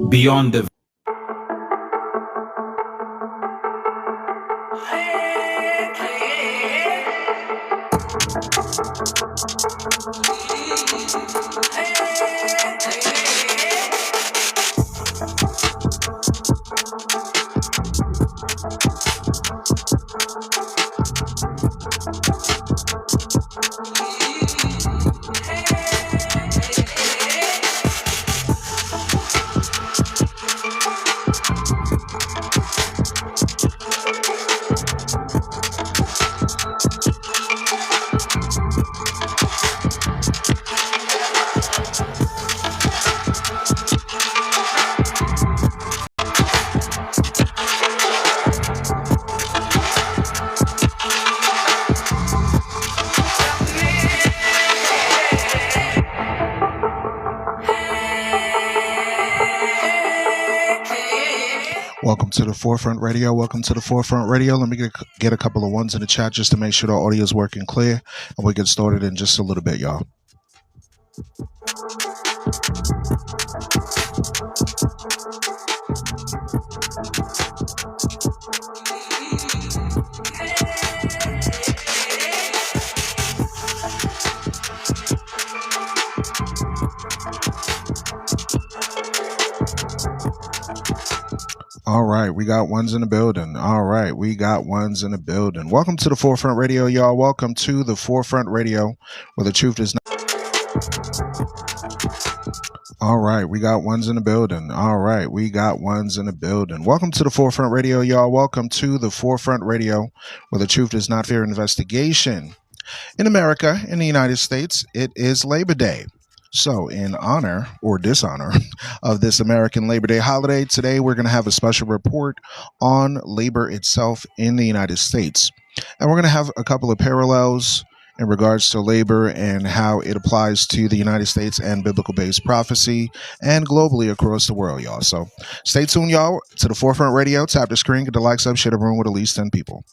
beyond the Welcome to the Forefront Radio. Welcome to the Forefront Radio. Let me get a couple of ones in the chat just to make sure the audio is working clear. And we'll get started in just a little bit, y'all. All right, we got ones in the building. All right, we got ones in the building. Welcome to the Forefront Radio, y'all. Welcome to the Forefront Radio, where the truth is not. All right, we got ones in the building. All right, we got ones in the building. Welcome to the Forefront Radio, y'all. Welcome to the Forefront Radio, where the truth is not fear investigation. In America, in the United States, it is Labor Day. So in honor or dishonor of this American Labor Day holiday, today we're going to have a special report on labor itself in the United States. And we're going to have a couple of parallels in regards to labor and how it applies to the United States and biblical-based prophecy and globally across the world, y'all. So stay tuned, y'all, to the Forefront Radio. Tap the screen, get the likes up, share the room with at least 10 people.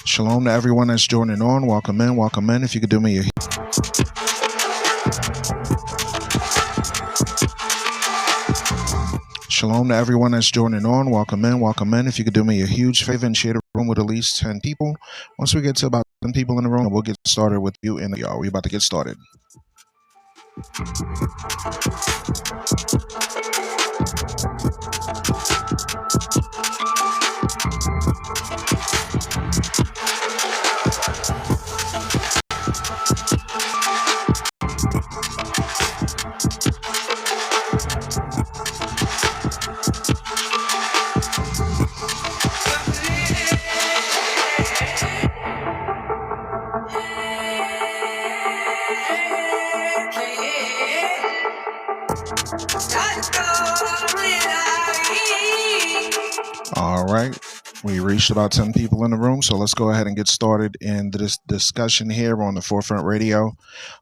Shalom to everyone that's joining on. Welcome in, welcome in. If you could do me a Shalom to everyone that's joining on. Welcome in, welcome in. If you could do me a huge favor and share the room with at least 10 people. Once we get to about 10 people in the room, we'll get started with you and y'all. We're about to get started. All right. We reached about 10 people in the room, so let's go ahead and get started in this discussion here on the Forefront Radio.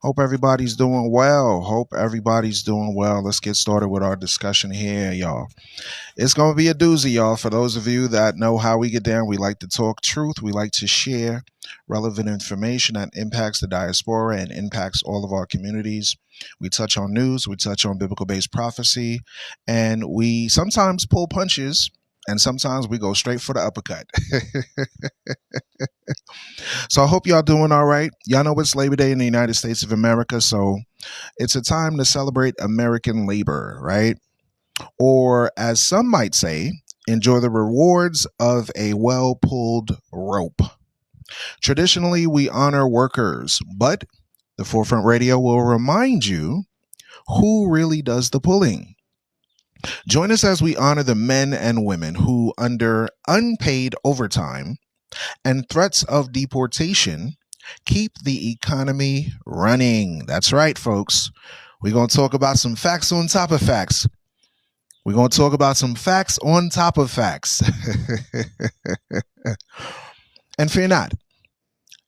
Hope everybody's doing well. Hope everybody's doing well. Let's get started with our discussion here, y'all. It's going to be a doozy, y'all. For those of you that know how we get down, we like to talk truth. We like to share relevant information that impacts the diaspora and impacts all of our communities. We touch on news. We touch on biblical-based prophecy. And we sometimes pull punches. And sometimes we go straight for the uppercut. So I hope y'all doing all right. Y'all know it's Labor Day in the United States of America. So it's a time to celebrate American labor, right? Or as some might say, enjoy the rewards of a well-pulled rope. Traditionally, we honor workers, but the Forefront Radio will remind you who really does the pulling. Join us as we honor the men and women who, under unpaid overtime and threats of deportation, keep the economy running. That's right, folks. We're going to talk about some facts on top of facts. We're going to talk about some facts on top of facts. And fear not.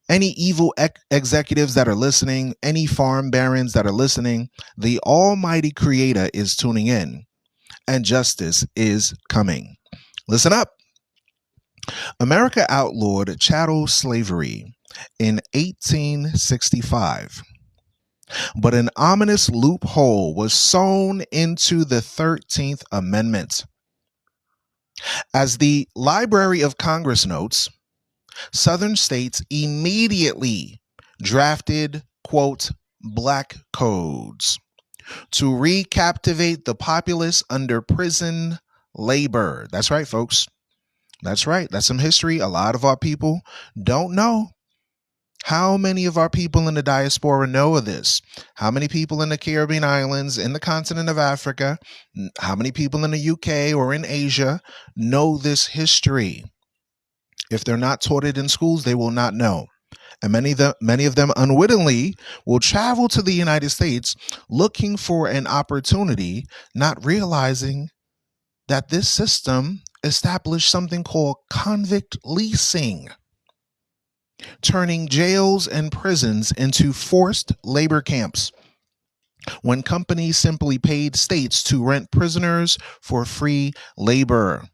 Any evil executives that are listening, any farm barons that are listening, the Almighty Creator is tuning in, and justice is coming. Listen up. America outlawed chattel slavery in 1865, but an ominous loophole was sewn into the 13th Amendment. As the Library of Congress notes, Southern states immediately drafted, quote, black codes to recaptivate the populace under prison labor. That's right, folks. That's right. That's some history. A lot of our people don't know. How many of our people in the diaspora know of this? How many people in the Caribbean islands, in the continent of Africa, how many people in the UK or in Asia know this history? If they're not taught it in schools, they will not know. And many of them unwittingly will travel to the United States looking for an opportunity, not realizing that this system established something called convict leasing, turning jails and prisons into forced labor camps, when companies simply paid states to rent prisoners for free labor.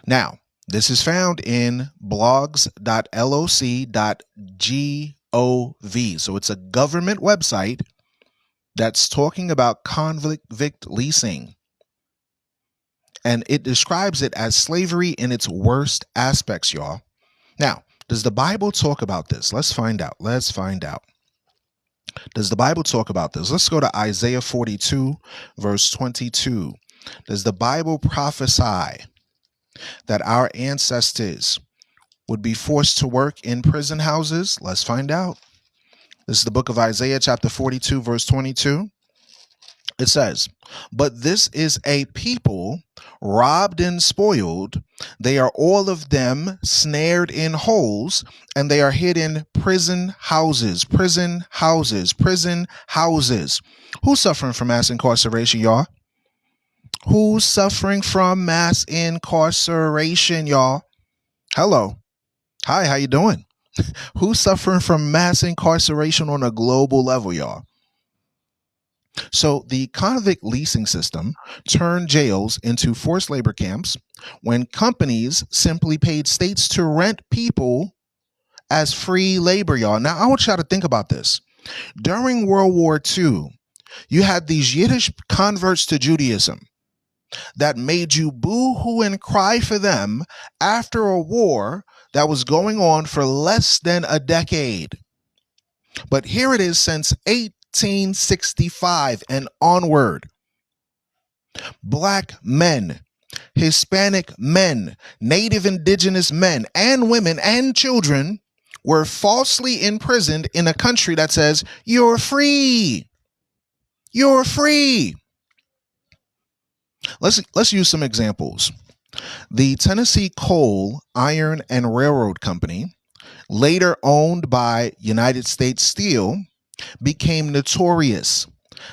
Now, this is found in blogs.loc.gov. So it's a government website that's talking about convict leasing. And it describes it as slavery in its worst aspects, y'all. Now, does the Bible talk about this? Let's find out. Does the Bible talk about this? Let's go to Isaiah 42, verse 22. Does the Bible prophesy that our ancestors would be forced to work in prison houses? Let's find out. This is the book of Isaiah, chapter 42, verse 22. It says, "But this is a people robbed and spoiled. They are all of them snared in holes, and they are hid in prison houses, prison houses, prison houses." Who's suffering from mass incarceration, y'all? Who's suffering from mass incarceration, y'all? Hello. Hi, how you doing? Who's suffering from mass incarceration on a global level, y'all? So the convict leasing system turned jails into forced labor camps when companies simply paid states to rent people as free labor, y'all. Now, I want y'all to think about this. During World War II, you had these Yiddish converts to Judaism that made you boo-hoo and cry for them after a war that was going on for less than a decade. But here it is since 1865 and onward. Black men, Hispanic men, Native indigenous men and women and children were falsely imprisoned in a country that says, "You're free. You're free." Let's use some examples. The Tennessee Coal, Iron, and Railroad Company, later owned by United States Steel, became notorious,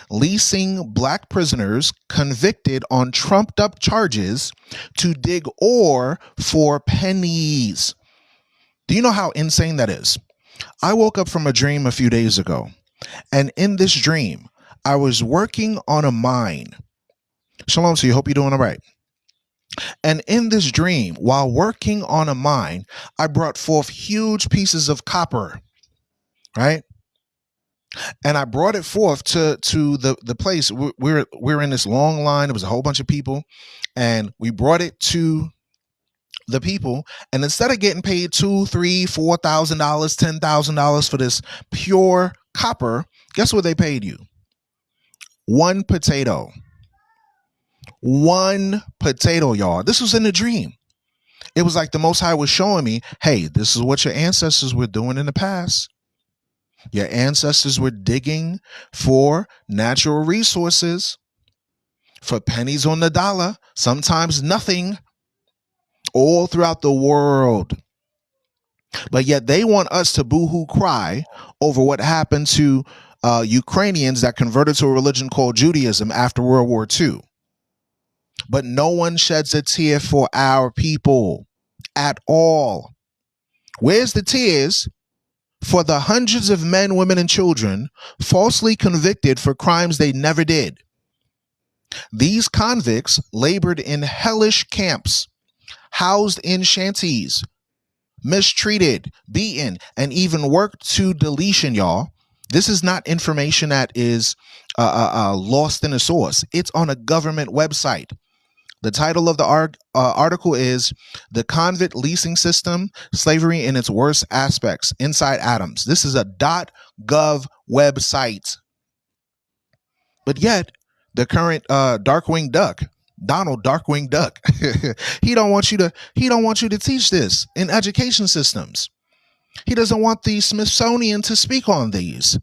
leasing black prisoners convicted on trumped up charges to dig ore for pennies. Do you know how insane that is? I woke up from a dream a few days ago, and in this dream, I was working on a mine. Shalom to you. Hope you're doing all right. And in this dream, while working on a mine, I brought forth huge pieces of copper, right? And I brought it forth to the place. We're in this long line. There was a whole bunch of people, and we brought it to the people. And instead of getting paid $2,000, $3,000, $4,000, $10,000 for this pure copper, guess what they paid you? One potato. One potato, y'all. This was in a dream. It was like the Most High was showing me, hey, this is what your ancestors were doing in the past. Your ancestors were digging for natural resources for pennies on the dollar, sometimes nothing, all throughout the world. But yet they want us to boo-hoo cry over what happened to Ukrainians that converted to a religion called Judaism after World War II. But no one sheds a tear for our people at all. Where's the tears for the hundreds of men, women, and children falsely convicted for crimes they never did? These convicts labored in hellish camps, housed in shanties, mistreated, beaten, and even worked to deletion, y'all. This is not information that is lost in a source. It's on a government website. The title of the article is "The Convict Leasing System, Slavery in Its Worst Aspects, Inside Adams." This is a .gov website. But yet, the current Darkwing Duck, Donald Darkwing Duck, he don't want you to teach this in education systems. He doesn't want the Smithsonian to speak on these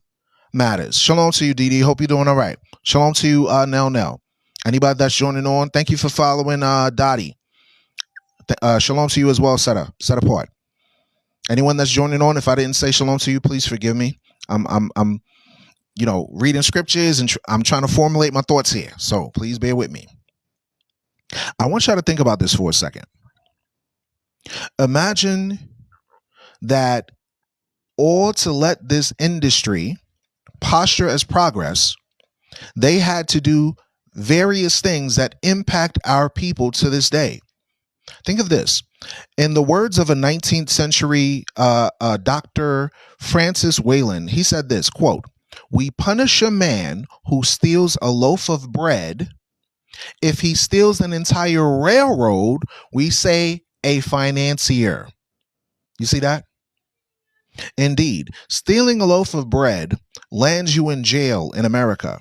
matters. Shalom to you, DD. Hope you're doing all right. Shalom to you, Nell. Anybody that's joining on, thank you for following Dottie. Shalom to you as well, set apart. Anyone that's joining on, if I didn't say shalom to you, please forgive me. I'm reading scriptures and I'm trying to formulate my thoughts here. So please bear with me. I want y'all to think about this for a second. Imagine that or to let this industry posture as progress, they had to do various things that impact our people to this day. Think of this. In the words of a 19th century Dr. Francis Wayland, he said this, quote, "We punish a man who steals a loaf of bread. If he steals an entire railroad, we say a financier." You see that? Indeed, stealing a loaf of bread lands you in jail in America.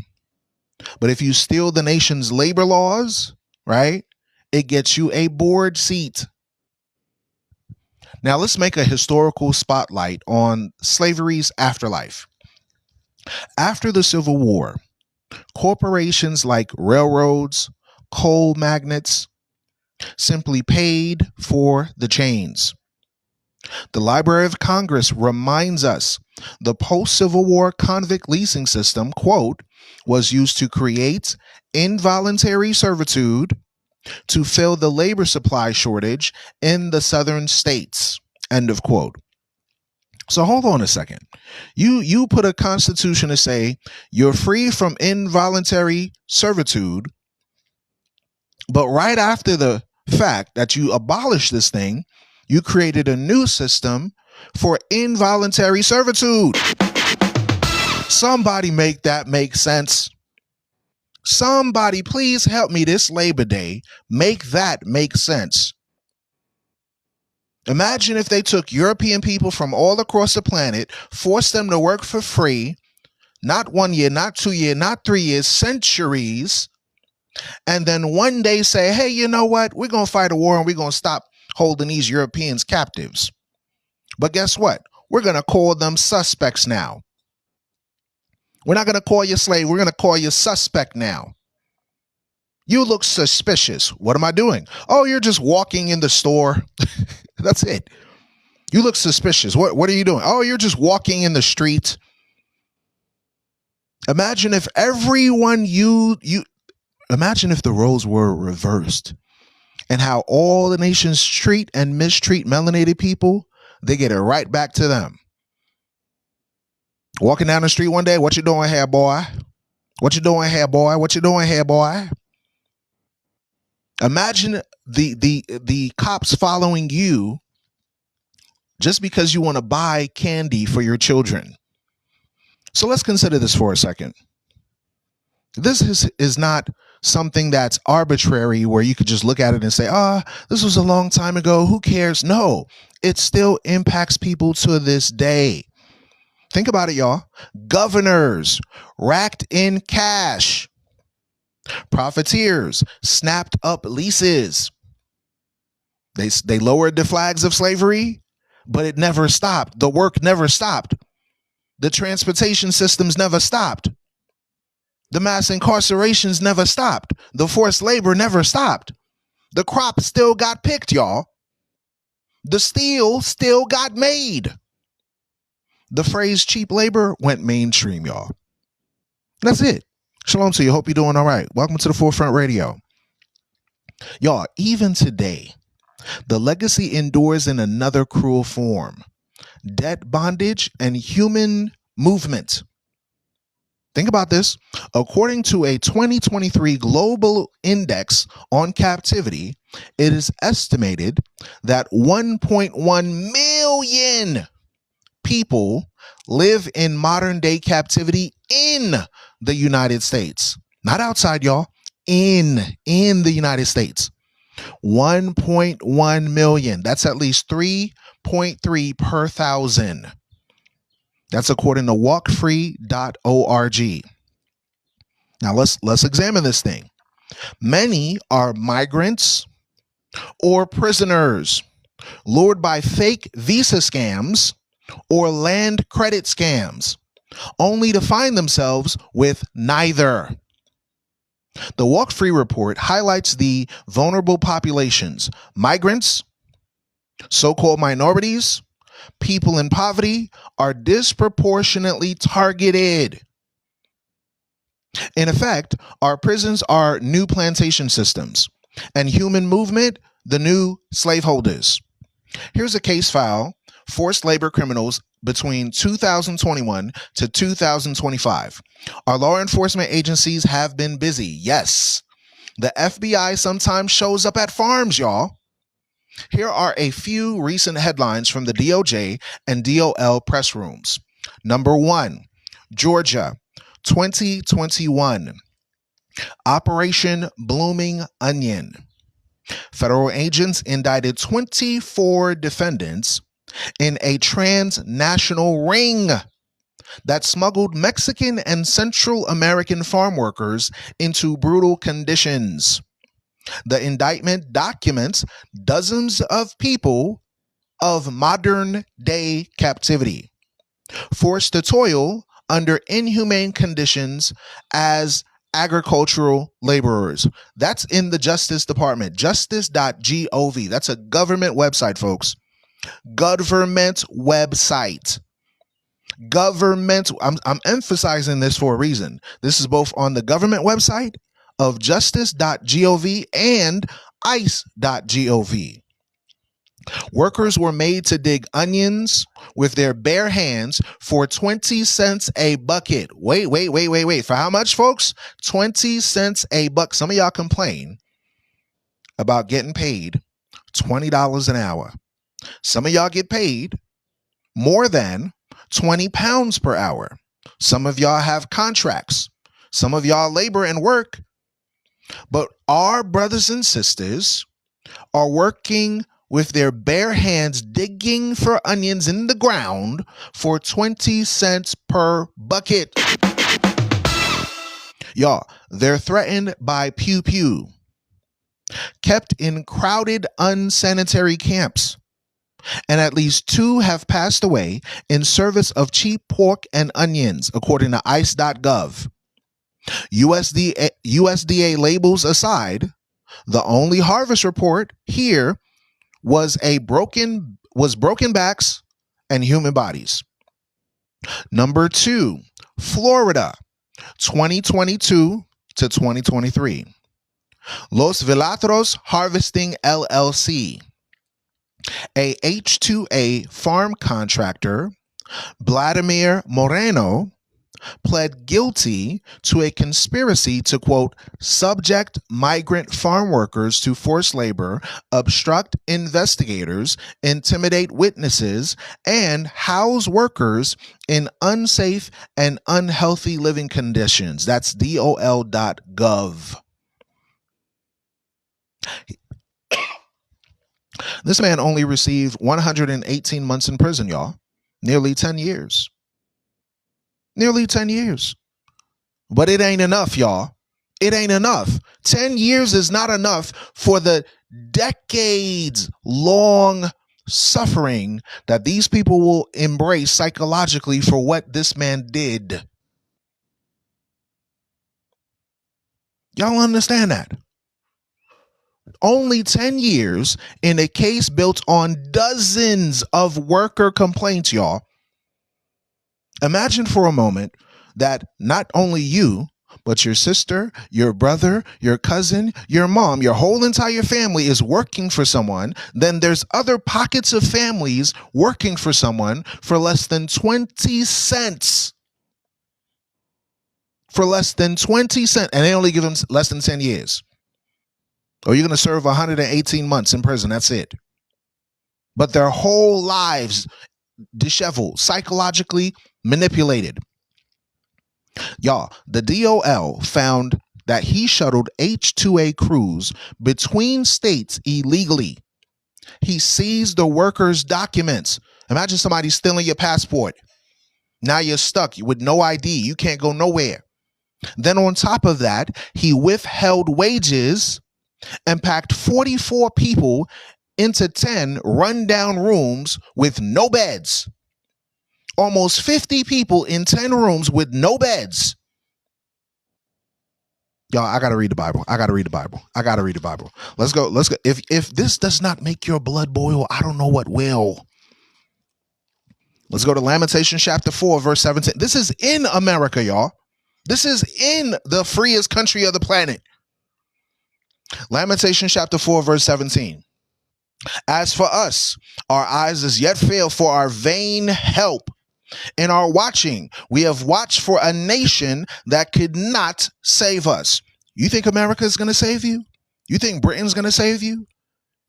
But if you steal the nation's labor laws, right, it gets you a board seat. Now let's make a historical spotlight on slavery's afterlife. After the Civil War, corporations like railroads, coal magnates simply paid for the chains. The Library of Congress reminds us the post-Civil War convict leasing system, quote, was used to create involuntary servitude to fill the labor supply shortage in the southern states, end of quote. So hold on a second. You put a constitution to say you're free from involuntary servitude, but right after the fact that you abolished this thing, you created a new system for involuntary servitude. Somebody make that make sense. Somebody please help me this Labor Day. Make that make sense. Imagine if they took European people from all across the planet, forced them to work for free, not 1 year, not 2 years, not 3 years, centuries, and then one day say, hey, you know what? We're going to fight a war and we're going to stop holding these Europeans captives. But guess what? We're going to call them suspects now. We're not going to call you slave. We're going to call you suspect now. You look suspicious. What am I doing? Oh, you're just walking in the store. That's it. You look suspicious. What are you doing? Oh, you're just walking in the street. Imagine if everyone imagine if the roles were reversed and how all the nations treat and mistreat melanated people, they get it right back to them. Walking down the street one day, what you doing here, boy? What you doing here, boy? What you doing here, boy? Imagine the cops following you just because you want to buy candy for your children. So let's consider this for a second. This is not something that's arbitrary where you could just look at it and say, this was a long time ago. Who cares? No, it still impacts people to this day. Think about it, y'all. Governors racked in cash. Profiteers snapped up leases. They lowered the flags of slavery, but it never stopped. The work never stopped. The transportation systems never stopped. The mass incarcerations never stopped. The forced labor never stopped. The crop still got picked, y'all. The steel still got made. The phrase cheap labor went mainstream, y'all. That's it. Shalom to you. Hope you're doing all right. Welcome to the Forefront Radio. Y'all, even today, the legacy endures in another cruel form: debt bondage and human movement. Think about this. According to a 2023 global index on captivity, it is estimated that 1.1 million people live in modern day captivity in the United States. Not outside, y'all. In the United States. 1.1 million. That's at least 3.3 per thousand. That's according to walkfree.org. Now let's examine this thing. Many are migrants or prisoners lured by fake visa scams or land credit scams, only to find themselves with neither. The Walk Free report highlights the vulnerable populations: migrants, so-called minorities, people in poverty are disproportionately targeted. In effect, our prisons are new plantation systems, and human movement, the new slaveholders. Here's a case file: forced labor criminals between 2021 to 2025. Our law enforcement agencies have been busy. Yes, the FBI sometimes shows up at farms, y'all. Here are a few recent headlines from the DOJ and DOL press rooms. Number 1, Georgia, 2021. Operation Blooming Onion. Federal agents indicted 24 defendants in a transnational ring that smuggled Mexican and Central American farm workers into brutal conditions. The indictment documents dozens of people of modern day captivity, forced to toil under inhumane conditions as agricultural laborers. That's in the Justice Department, justice.gov. That's a government website, folks. Government website. Government. I'm emphasizing this for a reason. This is both on the government website of justice.gov and ice.gov. Workers were made to dig onions with their bare hands for 20 cents a bucket. Wait. For how much, folks? 20 cents a buck. Some of y'all complain about getting paid $20 an hour. Some of y'all get paid more than 20 pounds per hour. Some of y'all have contracts. Some of y'all labor and work. But our brothers and sisters are working with their bare hands, digging for onions in the ground for 20 cents per bucket. Y'all, they're threatened by pew pew, kept in crowded, unsanitary camps, and at least 2 have passed away in service of cheap pork and onions, according to ice.gov. USDA labels aside, the only harvest report here was broken backs and human bodies. Number 2, Florida, 2022 to 2023. Los Velatros Harvesting LLC, a H2A farm contractor, Vladimir Moreno, pled guilty to a conspiracy to, quote, subject migrant farm workers to forced labor, obstruct investigators, intimidate witnesses, and house workers in unsafe and unhealthy living conditions. That's dol.gov. This man only received 118 months in prison, y'all. Nearly 10 years. Nearly 10 years. But it ain't enough, y'all. It ain't enough. 10 years is not enough for the decades long suffering that these people will embrace psychologically for what this man did. Y'all understand that? Only 10 years in a case built on dozens of worker complaints, y'all. Imagine for a moment that not only you, but your sister, your brother, your cousin, your mom, your whole entire family is working for someone, then there's other pockets of families working for someone for less than 20 cents. For less than 20 cents. And they only give them less than 10 years. Or you're going to serve 118 months in prison. That's it. But their whole lives disheveled, psychologically manipulated. Y'all, the DOL found that he shuttled H-2A crews between states illegally. He seized the workers' documents. Imagine somebody stealing your passport. Now you're stuck with no ID. You can't go nowhere. Then on top of that, he withheld wages and packed 44 people into 10 rundown rooms with no beds. Almost 50 people in 10 rooms with no beds. Y'all, I gotta read the Bible. Let's go. If this does not make your blood boil, I don't know what will. Let's go to Lamentations chapter 4, verse 17. This is in America, y'all. This is in the freest country of the planet. Lamentations chapter 4, verse 17. As for us, our eyes is yet fail for our vain help. In our watching, we have watched for a nation that could not save us. You think America is going to save you? You think Britain's going to save you?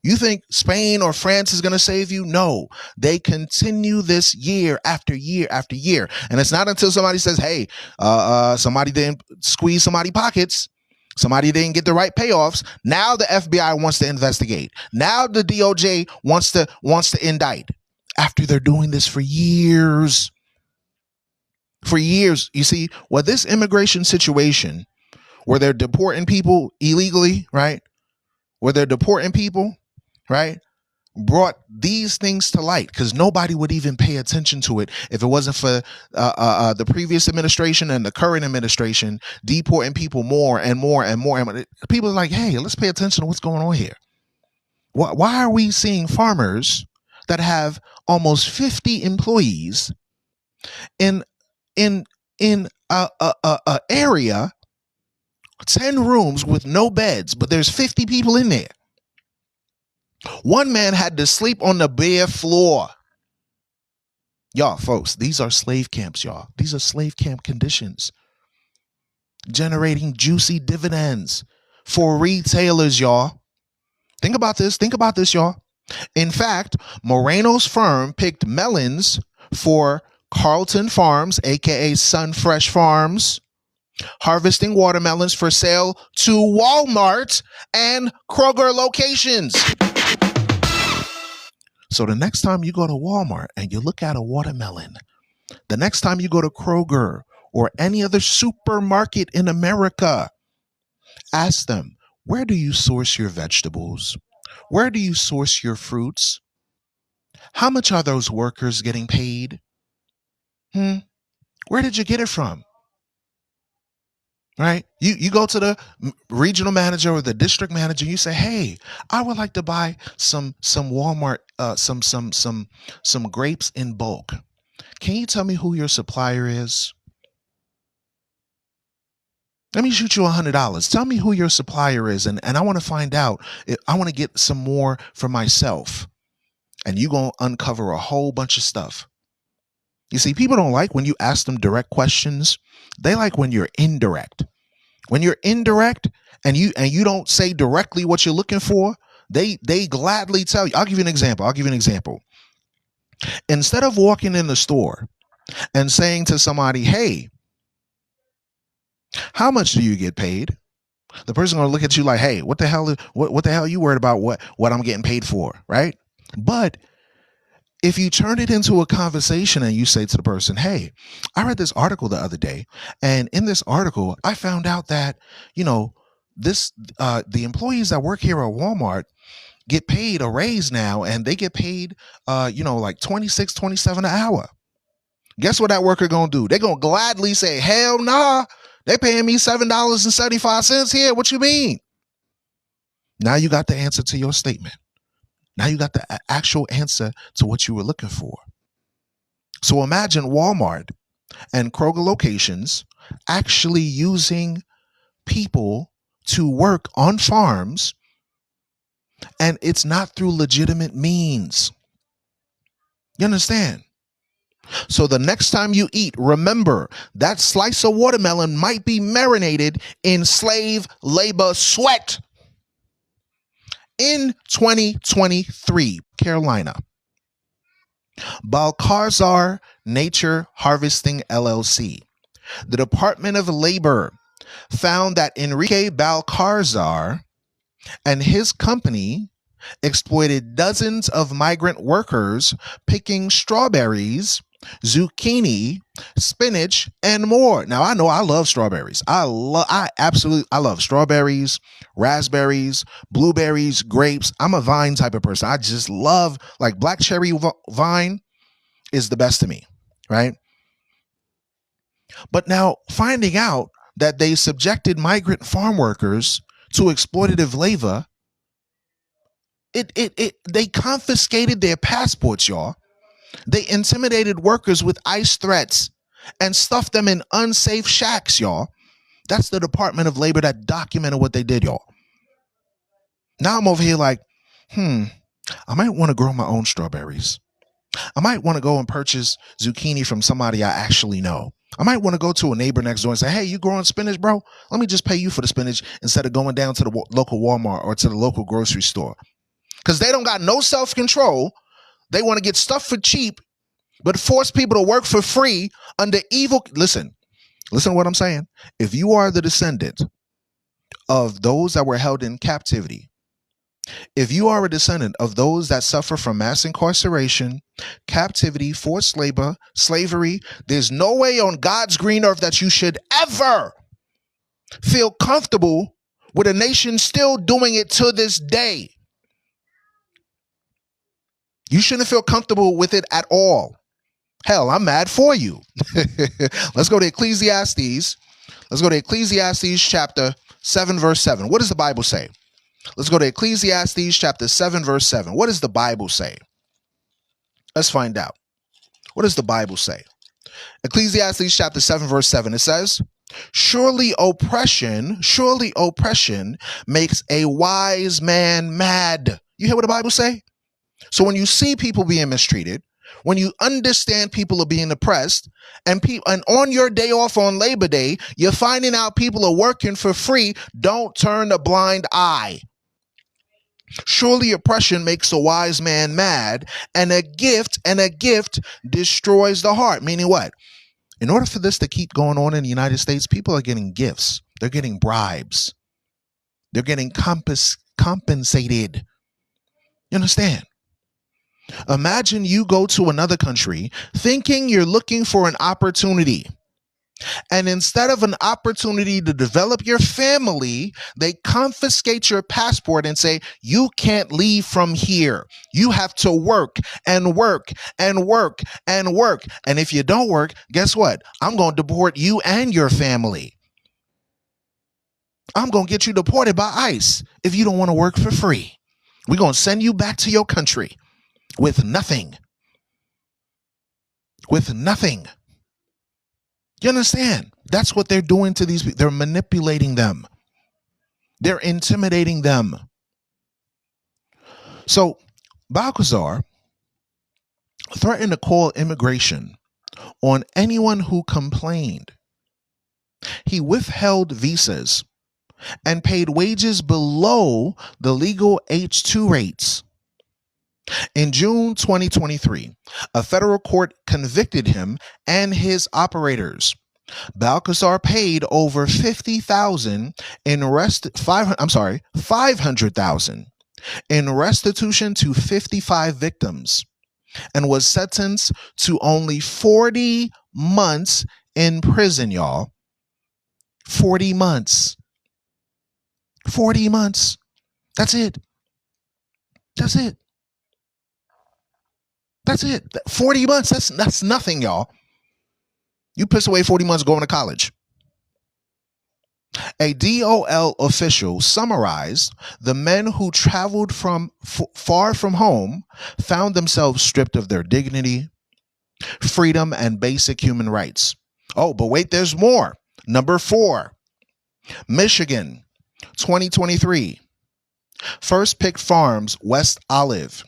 You think Spain or France is going to save you? No, they continue this year after year after year. And it's not until somebody says, hey, somebody didn't squeeze somebody's pockets. Somebody didn't get the right payoffs. Now the FBI wants to investigate. Now the DOJ wants to indict. After they're doing this for years. For years, you see, this immigration situation where they're deporting people illegally, right? Where they're deporting people, right? Brought these things to light because nobody would even pay attention to it if it wasn't for the previous administration and the current administration deporting people more and more and more. And people are like, hey, let's pay attention to what's going on here. Why are we seeing farmers that have almost 50 employees in a area, 10 rooms with no beds, but there's 50 people in there? One man had to sleep on the bare floor. Y'all, folks, these are slave camps, y'all. These are slave camp conditions. Generating juicy dividends for retailers, y'all. Think about this, y'all. In fact, Moreno's firm picked melons for Carlton Farms, aka Sunfresh Farms, harvesting watermelons for sale to Walmart and Kroger locations. So the next time you go to Walmart and you look at a watermelon, the next time you go to Kroger or any other supermarket in America, ask them, where do you source your vegetables? Where do you source your fruits? How much are those workers getting paid? Where did you get it from? Right? You go to the regional manager or the district manager, you say, hey, I would like to buy some Walmart, some grapes in bulk. Can you tell me who your supplier is? Let me shoot you $100. Tell me who your supplier is. And I want to find out. I want to get some more for myself. And you're going to uncover a whole bunch of stuff. You see, people don't like when you ask them direct questions. They like when you're indirect. When you're indirect and you don't say directly what you're looking for, they gladly tell you. I'll give you an example. Instead of walking in the store and saying to somebody, hey, how much do you get paid? The person gonna look at you like, hey, what the hell are you worried about what I'm getting paid for, right? But if you turn it into a conversation and you say to the person, hey, I read this article the other day, and in this article, I found out that, the employees that work here at Walmart get paid a raise now, and they get paid, like 26, 27 an hour. Guess what that worker gonna do? They're gonna gladly say, hell nah, they paying me $7.75 here. What you mean? Now you got the answer to your statement. Now you got the actual answer to what you were looking for. So imagine Walmart and Kroger locations actually using people to work on farms, and it's not through legitimate means. You understand? So the next time you eat, remember that slice of watermelon might be marinated in slave labor sweat. In 2023, Carolina, Balcazar Nature Harvesting LLC, the Department of Labor found that Enrique Balcazar and his company exploited dozens of migrant workers picking strawberries, zucchini, spinach, and more. Now, I know I love strawberries. I love strawberries, raspberries, blueberries, grapes. I'm a vine type of person. I just love, like, black cherry vine is the best to me, right? But now finding out that they subjected migrant farm workers to exploitative labor, they confiscated their passports, y'all. They intimidated workers with ICE threats and stuffed them in unsafe shacks, y'all. That's the Department of Labor that documented what they did, y'all. Now I'm over here like, I might want to grow my own strawberries. I might want to go and purchase zucchini from somebody I actually know. I might want to go to a neighbor next door and say, hey, you growing spinach, bro? Let me just pay you for the spinach instead of going down to the local Walmart or to the local grocery store. Because they don't got no self-control. They want to get stuff for cheap, but force people to work for free under evil. Listen to what I'm saying. If you are the descendant of those that were held in captivity, if you are a descendant of those that suffer from mass incarceration, captivity, forced labor, slavery, there's no way on God's green earth that you should ever feel comfortable with a nation still doing it to this day. You shouldn't feel comfortable with it at all. Hell, I'm mad for you. Let's go to Ecclesiastes. Let's go to Ecclesiastes chapter 7, verse 7. What does the Bible say? Let's go to Ecclesiastes chapter 7, verse 7. What does the Bible say? Let's find out. What does the Bible say? Ecclesiastes chapter 7, verse 7. It says, surely oppression makes a wise man mad. You hear what the Bible say? So when you see people being mistreated, when you understand people are being oppressed, and on your day off on Labor Day, you're finding out people are working for free, don't turn a blind eye. Surely oppression makes a wise man mad, and a gift destroys the heart. Meaning what? In order for this to keep going on in the United States, people are getting gifts. They're getting bribes. They're getting compensated. You understand? Imagine you go to another country thinking you're looking for an opportunity. And instead of an opportunity to develop your family, they confiscate your passport and say, you can't leave from here. You have to work and work and work and work. And if you don't work, guess what? I'm going to deport you and your family. I'm going to get you deported by ICE if you don't want to work for free. We're going to send you back to your country with nothing. With nothing. You understand? That's what they're doing to these people. They're manipulating them. They're intimidating them. So Balcazar threatened to call immigration on anyone who complained. He withheld visas and paid wages below the legal H-2 rates. In June 2023, a federal court convicted him and his operators. Balcazar paid over $500,000 in restitution to 55 victims and was sentenced to only 40 months in prison, y'all. 40 months. 40 months. That's it. That's it. That's it. 40 months. That's nothing, y'all. You piss away 40 months going to college. A DOL official summarized the men who traveled from far from home found themselves stripped of their dignity, freedom, and basic human rights. Oh, but wait, there's more. Number 4, Michigan, 2023. First Pick Farms, West Olive.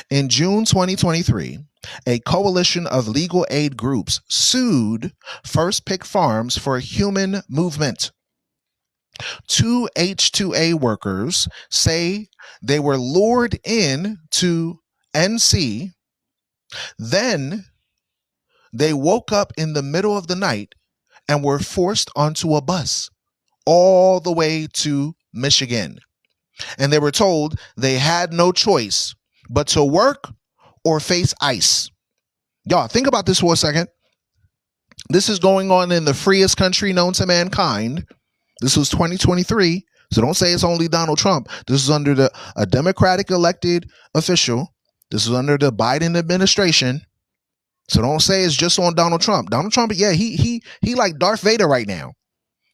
In June 2023, a coalition of legal aid groups sued First Pick Farms for human movement. 2 H-2A workers say they were lured in to NC, then they woke up in the middle of the night and were forced onto a bus all the way to Michigan. And they were told they had no choice but to work or face ICE. Y'all, think about this for a second. This is going on in the freest country known to mankind. This was 2023. So don't say it's only Donald Trump. This is under a Democratic elected official. This is under the Biden administration. So don't say it's just on Donald Trump. Donald Trump, yeah, he like Darth Vader right now.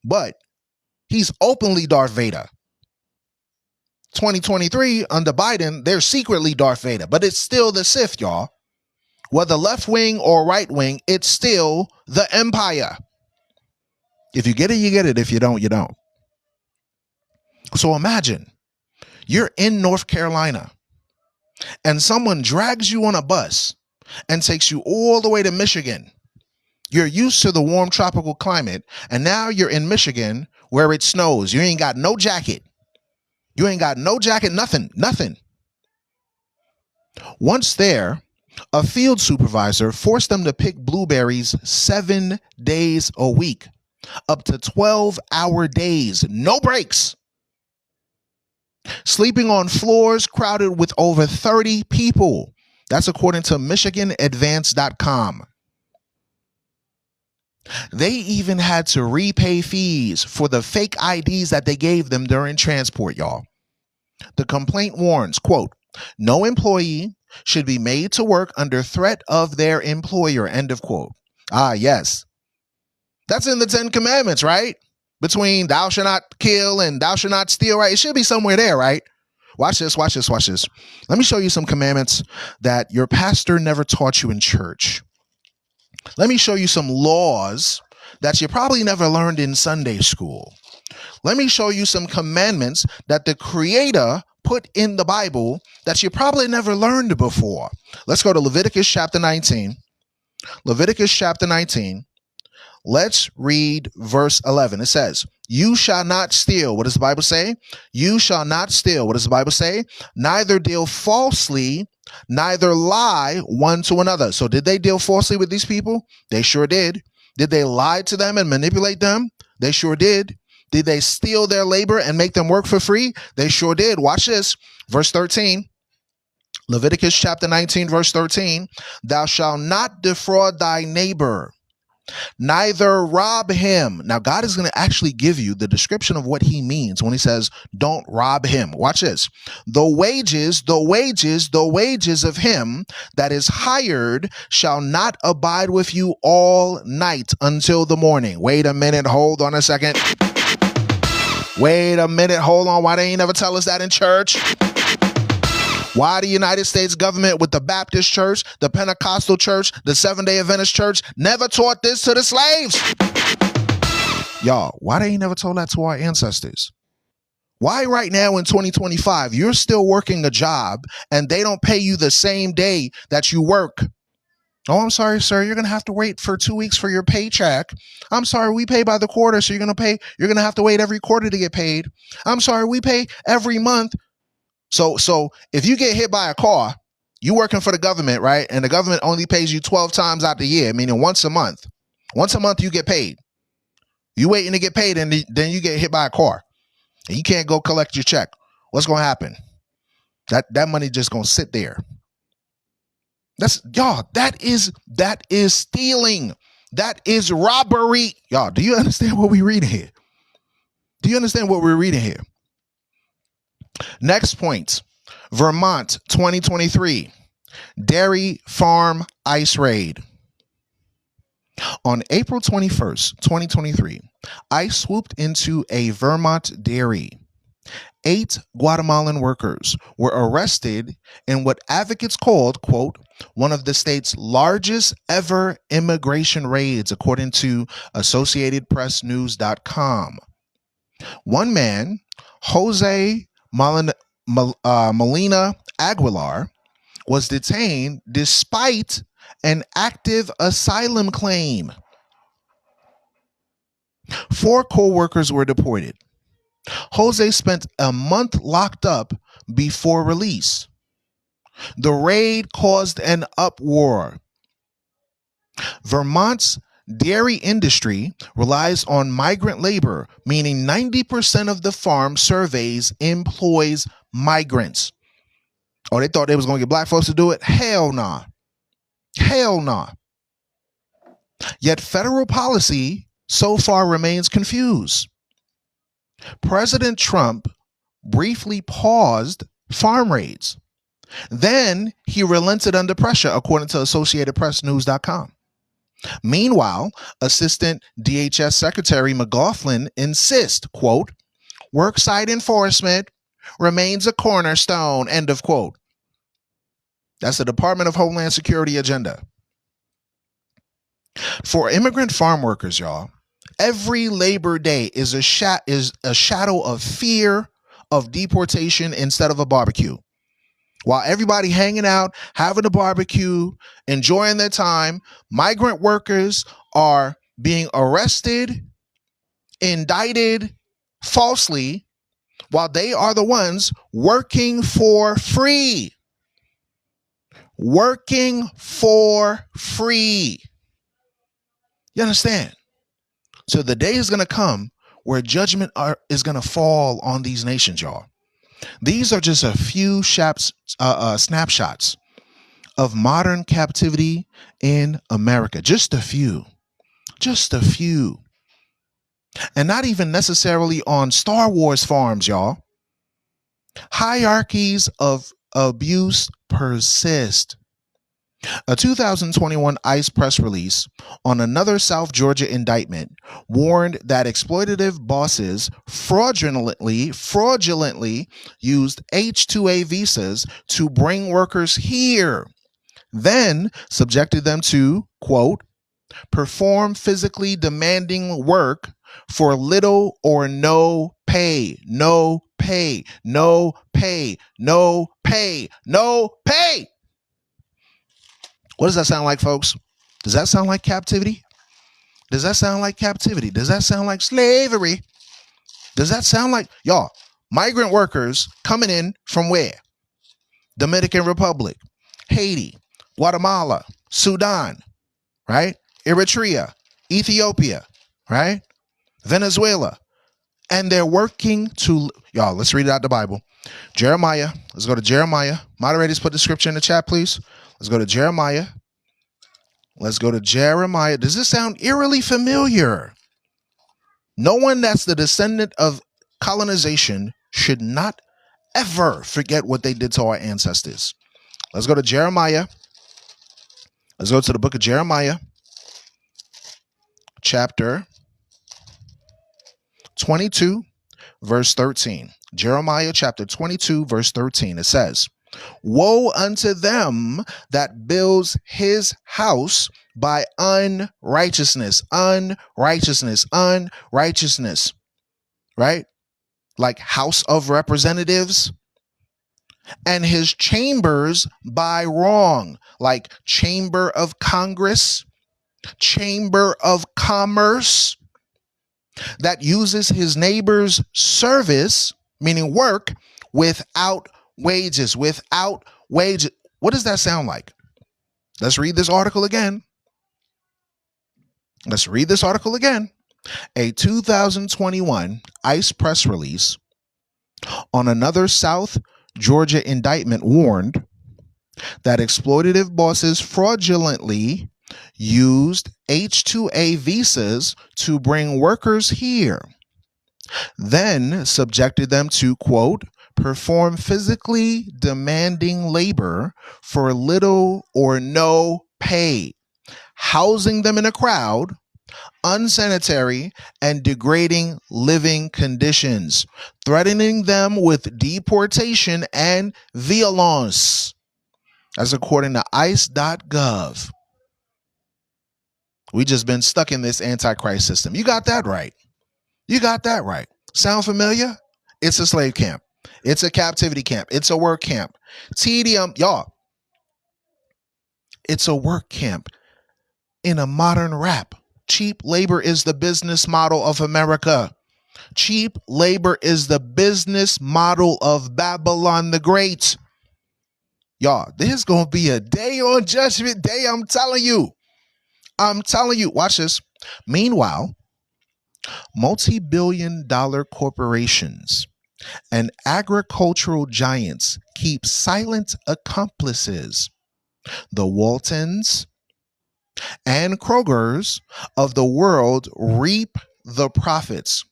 But he's openly Darth Vader. 2023 under Biden, they're secretly Darth Vader, but it's still the Sith, y'all. Whether left wing or right wing, it's still the empire. If you get it, you get it. If you don't, you don't. So imagine you're in North Carolina and someone drags you on a bus and takes you all the way to Michigan. You're used to the warm tropical climate, and now you're in Michigan where it snows. You ain't got no jacket. You ain't got no jacket, nothing. Once there, a field supervisor forced them to pick blueberries 7 days a week, up to 12-hour days, no breaks. Sleeping on floors crowded with over 30 people. That's according to MichiganAdvance.com. They even had to repay fees for the fake IDs that they gave them during transport, y'all. The complaint warns, quote, no employee should be made to work under threat of their employer, end of quote. Ah, yes. That's in the 10 Commandments, right? Between thou shalt not kill and thou shalt not steal, right? It should be somewhere there, right? Watch this. Let me show you some commandments that your pastor never taught you in church. Let me show you some laws that you probably never learned in Sunday school. Let me show you some commandments that the Creator put in the Bible that you probably never learned before. Let's go to Leviticus chapter 19. Leviticus chapter 19. Let's read verse 11. It says, you shall not steal. What does the Bible say? You shall not steal. What does the Bible say? Neither deal falsely, neither lie one to another. So did they deal falsely with these people? They sure did. Did they lie to them and manipulate them? They sure did. Did they steal their labor and make them work for free? They sure did. Watch this. Verse 13. Leviticus chapter 19, verse 13. Thou shalt not defraud thy neighbor, neither rob him. Now, God is going to actually give you the description of what he means when he says, don't rob him. Watch this. The wages of him that is hired shall not abide with you all night until the morning. Wait a minute. Hold on a second. Wait a minute. Hold on. Why they ain't never tell us that in church? Why the United States government with the Baptist church, the Pentecostal church, the Seventh-day Adventist church never taught this to the slaves? Y'all, why they ain't never told that to our ancestors? Why right now in 2025, you're still working a job and they don't pay you the same day that you work? Oh, I'm sorry, sir. You're going to have to wait for 2 weeks for your paycheck. I'm sorry. We pay by the quarter. So you're going to have to wait every quarter to get paid. I'm sorry. We pay every month. So if you get hit by a car, you working for the government, right? And the government only pays you 12 times out the year, meaning once a month. Once a month you get paid. You waiting to get paid and then you get hit by a car and you can't go collect your check. What's going to happen? That money just going to sit there. That is stealing. That is robbery. Y'all, do you understand what we're reading here? Do you understand what we're reading here? Next point, Vermont 2023, dairy farm ICE raid. On April 21st, 2023, ICE swooped into a Vermont dairy. 8 Guatemalan workers were arrested in what advocates called, quote, one of the state's largest ever immigration raids, according to AssociatedPressNews.com. One man, Jose Molina Aguilar, was detained despite an active asylum claim. 4 co-workers were deported. Jose spent a month locked up before release. The raid caused an uproar. Vermont's dairy industry relies on migrant labor, meaning 90% of the farm surveys employs migrants. Oh, they thought they was going to get black folks to do it? Hell nah. Hell nah. Yet federal policy so far remains confused. President Trump briefly paused farm raids. Then he relented under pressure, according to AssociatedPressNews.com. Meanwhile, Assistant DHS Secretary McLaughlin insists, quote, worksite enforcement remains a cornerstone, end of quote. That's the Department of Homeland Security agenda. For immigrant farm workers, y'all, every Labor Day is a shadow of fear of deportation instead of a barbecue. While everybody hanging out, having a barbecue, enjoying their time, migrant workers are being arrested, indicted falsely, while they are the ones working for free. Working for free. You understand? So the day is going to come where judgment is going to fall on these nations, y'all. These are just a few snapshots of modern captivity in America. Just a few. Just a few. And not even necessarily on Star Wars farms, y'all. Hierarchies of abuse persist. A 2021 ICE press release on another South Georgia indictment warned that exploitative bosses fraudulently used H-2A visas to bring workers here, then subjected them to, quote, perform physically demanding work for little or no pay, no pay, no pay, no pay, no pay. What does that sound like, folks? Does that sound like captivity? Does that sound like captivity? Does that sound like slavery? Does that sound like, y'all, migrant workers coming in from where? Dominican Republic, Haiti, Guatemala, Sudan, right? Eritrea, Ethiopia, right? Venezuela. And they're working to, y'all, let's read it out the Bible. Jeremiah, let's go to Jeremiah. Moderators, put the scripture in the chat, please. Let's go to Jeremiah. Let's go to Jeremiah. Does this sound eerily familiar? No one that's the descendant of colonization should not ever forget what they did to our ancestors. Let's go to Jeremiah. Let's go to the book of Jeremiah, chapter 22, verse 13. Jeremiah chapter 22, verse 13. It says, woe unto them that builds his house by unrighteousness, unrighteousness, unrighteousness, right? Like House of Representatives, and his chambers by wrong, like Chamber of Congress, Chamber of Commerce, that uses his neighbor's service, meaning work, without wages, without wages. What does that sound like? Let's read this article again. Let's read this article again. A 2021 ICE press release on another South Georgia indictment warned that exploitative bosses fraudulently used H-2A visas to bring workers here, then subjected them to, quote, perform physically demanding labor for little or no pay, housing them in a crowd, unsanitary and degrading living conditions, threatening them with deportation and violence. That's according to ice.gov. We just been stuck in this antichrist system. You got that right. You got that right. Sound familiar? It's a slave camp. It's a captivity camp. It's a work camp. Tedium, y'all. It's a work camp in a modern rap. Cheap labor is the business model of America. Cheap labor is the business model of Babylon the Great. Y'all, there's going to be a day on Judgment Day. I'm telling you. Watch this. Meanwhile, multi-billion-dollar corporations and agricultural giants keep silent accomplices. The Waltons and Krogers of the world reap the profits.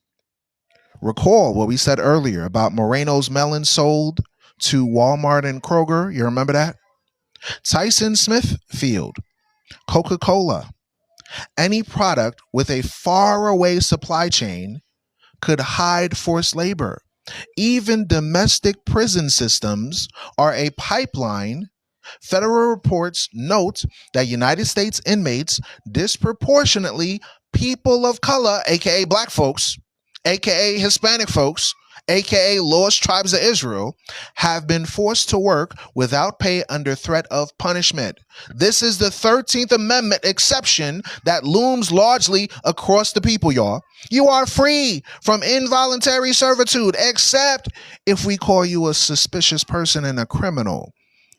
Recall what we said earlier about Moreno's melon sold to Walmart and Kroger. You remember that? Tyson Smithfield, Coca-Cola. Any product with a faraway supply chain could hide forced labor. Even domestic prison systems are a pipeline. Federal reports note that United States inmates, disproportionately people of color, aka black folks, aka Hispanic folks, aka lost tribes of Israel, have been forced to work without pay under threat of punishment. This is the 13th Amendment exception that looms largely across the people, y'all. You are free from involuntary servitude, except if we call you a suspicious person and a criminal.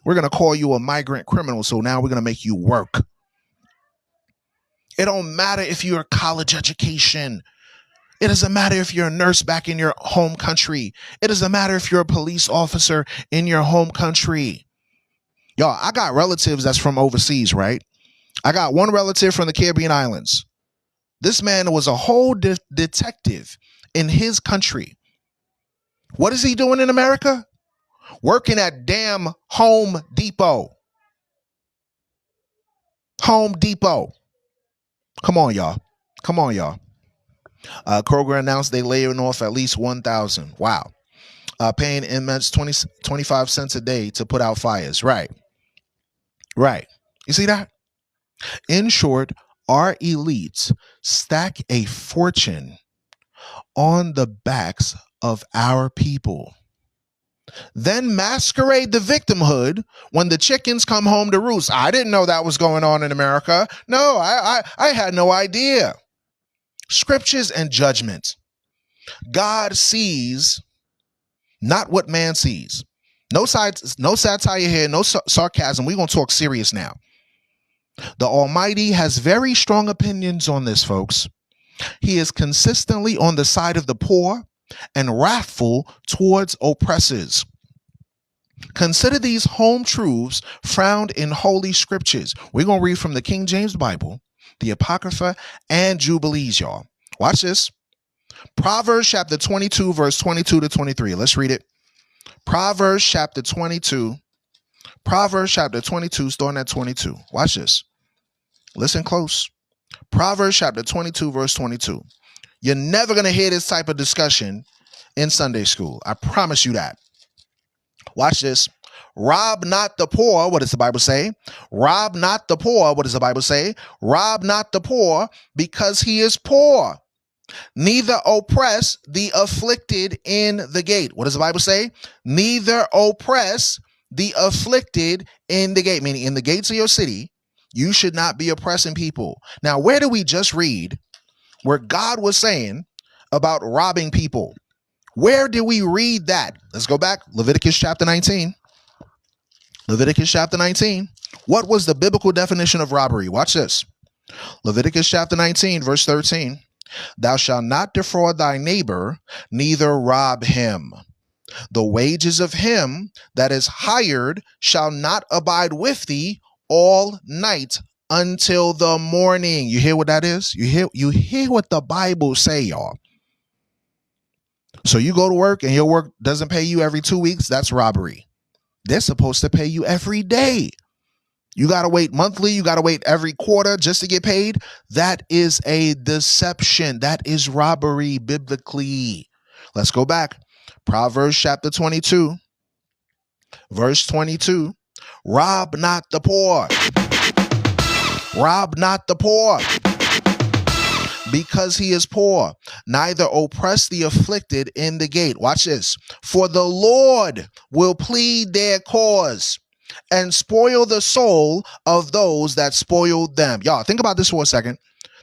We're going to call you a migrant criminal, so now we're going to make you work. It don't matter if you're a college education. It doesn't matter if you're a nurse back in your home country. It doesn't matter if you're a police officer in your home country. Y'all, I got relatives that's from overseas, right? I got one relative from the Caribbean islands. This man was a whole detective in his country. What is he doing in America? Working at damn Home Depot. Home Depot. Come on, y'all. Kroger announced they laying off at least 1,000. Wow. Paying inmates 25 cents a day to put out fires. Right. You see that? In short, our elites stack a fortune on the backs of our people. Then masquerade the victimhood when the chickens come home to roost. I didn't know that was going on in America. No, I had no idea. Scriptures and judgment. God sees not what man sees. No satire here, no sarcasm. We're going to talk serious now. The Almighty has very strong opinions on this, folks. He is consistently on the side of the poor and wrathful towards oppressors. Consider these home truths found in Holy Scriptures. We're going to read from the King James Bible, the Apocrypha, and Jubilees, y'all. Watch this. Proverbs chapter 22, verse 22 to 23. Let's read it. Proverbs chapter 22, starting at 22. Watch this. Listen close. Proverbs chapter 22, verse 22. You're never going to hear this type of discussion in Sunday school. I promise you that. Watch this. Rob not the poor. What does the Bible say? Rob not the poor. What does the Bible say? Rob not the poor because he is poor. Neither oppress the afflicted in the gate. What does the Bible say? Neither oppress the afflicted in the gate. Meaning in the gates of your city, you should not be oppressing people. Now, where do we just read where God was saying about robbing people? Where did we read that? Let's go back. Leviticus chapter 19. Leviticus chapter 19. What was the biblical definition of robbery? Watch this. Leviticus chapter 19, verse 13. Thou shalt not defraud thy neighbor, neither rob him. The wages of him that is hired shall not abide with thee all night until the morning. You hear what that is? You hear what the Bible say, y'all. So you go to work and your work doesn't pay you every 2 weeks. That's robbery. They're supposed to pay you every day. You got to wait monthly. You got to wait every quarter just to get paid. That is a deception. That is robbery biblically. Let's go back. Proverbs chapter 22, verse 22. Rob not the poor. Rob not the poor, because he is poor. Neither oppress the afflicted in the gate. Watch this. For the Lord will plead their cause and spoil the soul of those that spoiled them. Y'all, think about this for a second.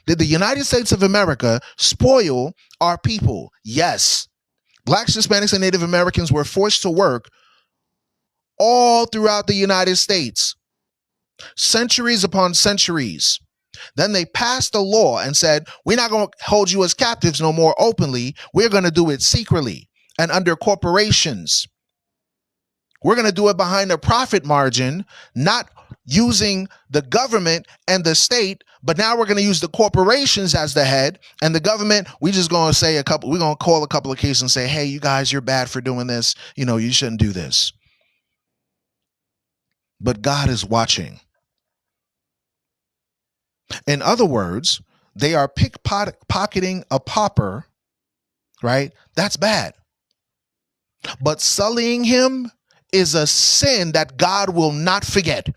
Did the United States of America spoil our people? Yes. Blacks, Hispanics, and Native Americans were forced to work all throughout the United States, centuries upon centuries. Then they passed a law and said, we're not going to hold you as captives no more openly. We're going to do it secretly and under corporations. We're going to do it behind a profit margin, not using the government and the state, but now we're going to use the corporations as the head, and the government, we're going to call a couple of cases and say, hey, you guys, you're bad for doing this. You shouldn't do this. But God is watching. In other words, they are pickpocketing a pauper, right? That's bad. But sullying him is a sin that God will not forget.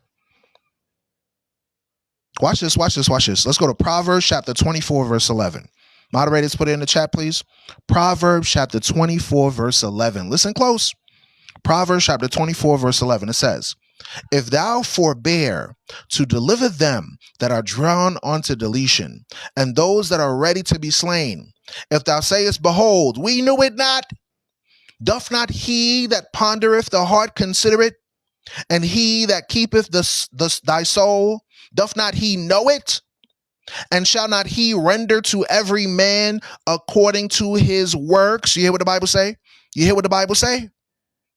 Watch this. Let's go to Proverbs chapter 24, verse 11. Moderators, put it in the chat, please. Proverbs chapter 24, verse 11. Listen close. Proverbs chapter 24, verse 11. It says, if thou forbear to deliver them that are drawn unto deletion, and those that are ready to be slain, if thou sayest, behold, we knew it not, doth not he that pondereth the heart consider it? And he that keepeth thy soul, doth not he know it? And shall not he render to every man according to his works? You hear what the Bible say? You hear what the Bible say?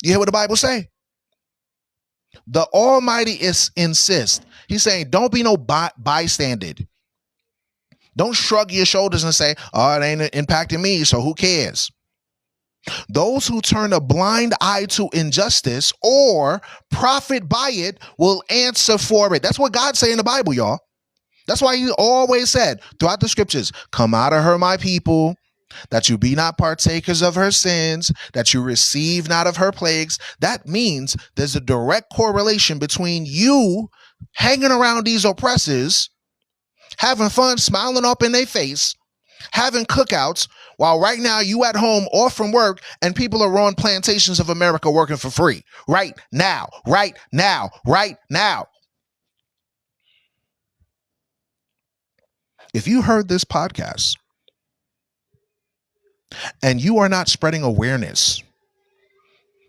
You hear what the Bible say? The Almighty insists. He's saying, don't be no bystander. Don't shrug your shoulders and say, oh, it ain't impacting me, so who cares? Those who turn a blind eye to injustice or profit by it will answer for it. That's what God say in the Bible, y'all. That's why he always said throughout the scriptures, come out of her, my people, that you be not partakers of her sins, that you receive not of her plagues. That means there's a direct correlation between you hanging around these oppressors, having fun, smiling up in their face, having cookouts, while right now you at home or from work and people are on plantations of America working for free. Right now. If you heard this podcast and you are not spreading awareness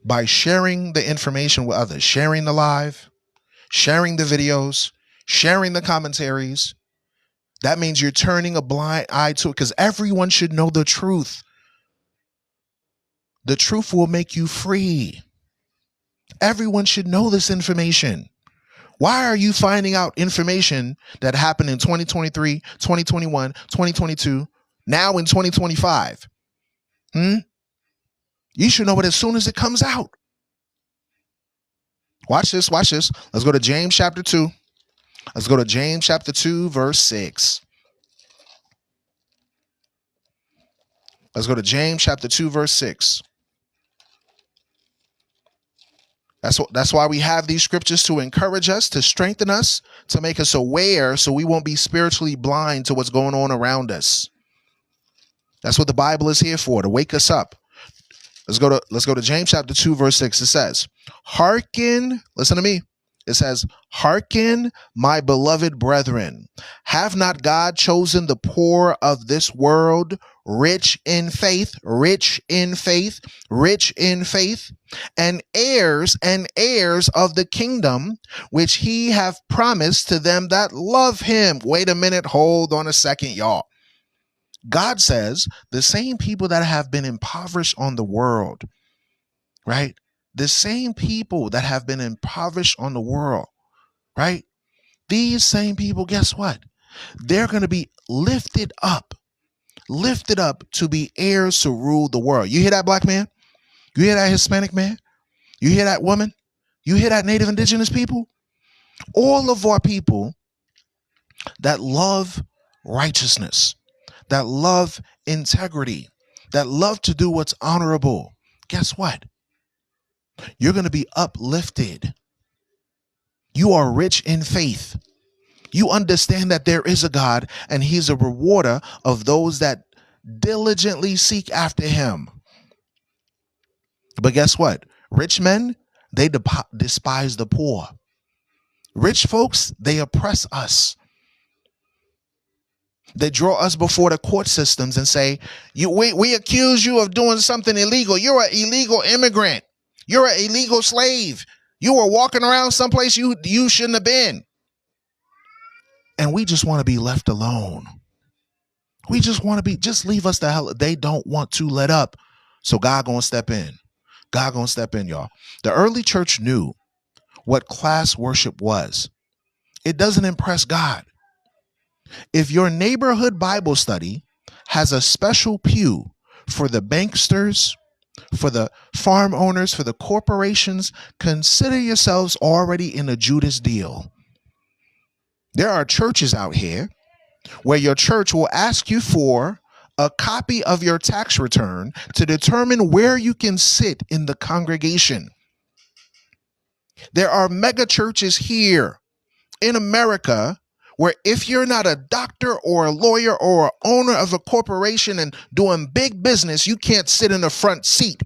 by sharing the information with others, sharing the live, sharing the videos, sharing the commentaries, that means you're turning a blind eye to it, because everyone should know the truth. The truth will make you free. Everyone should know this information. Why are you finding out information that happened in 2023, 2021, 2022, now in 2025? You should know it as soon as it comes out. Watch this. Let's go to James chapter 2. Let's go to James chapter 2, verse 6. Let's go to James chapter 2, verse 6. That's why we have these scriptures, to encourage us, to strengthen us, to make us aware so we won't be spiritually blind to what's going on around us. That's what the Bible is here for, to wake us up. Let's go to James chapter 2, verse 6. It says, hearken, listen to me. It says, hearken, my beloved brethren, have not God chosen the poor of this world rich in faith, and heirs of the kingdom, which he hath promised to them that love him. Wait a minute. Hold on a second, y'all. God says the same people that have been impoverished on the world, right? The same people that have been impoverished on the world, right? These same people, guess what? They're going to be lifted up to be heirs to rule the world. You hear that, black man? You hear that, Hispanic man? You hear that, woman? You hear that, Native Indigenous people? All of our people that love righteousness, that love integrity, that love to do what's honorable, guess what? You're going to be uplifted. You are rich in faith. You understand that there is a God and he's a rewarder of those that diligently seek after him. But guess what? Rich men, they despise the poor. Rich folks, they oppress us. They draw us before the court systems and say, we accuse you of doing something illegal. You're an illegal immigrant. You're an illegal slave. You were walking around someplace you shouldn't have been. And we just want to be left alone. We just want to be, just leave us the hell. They don't want to let up. So God gonna step in. God gonna step in, y'all. The early church knew what class worship was. It doesn't impress God. If your neighborhood Bible study has a special pew for the banksters, for the farm owners, for the corporations, consider yourselves already in a Judas deal. There are churches out here where your church will ask you for a copy of your tax return to determine where you can sit in the congregation. There are mega churches here in America where if you're not a doctor or a lawyer or an owner of a corporation and doing big business, you can't sit in the front seat.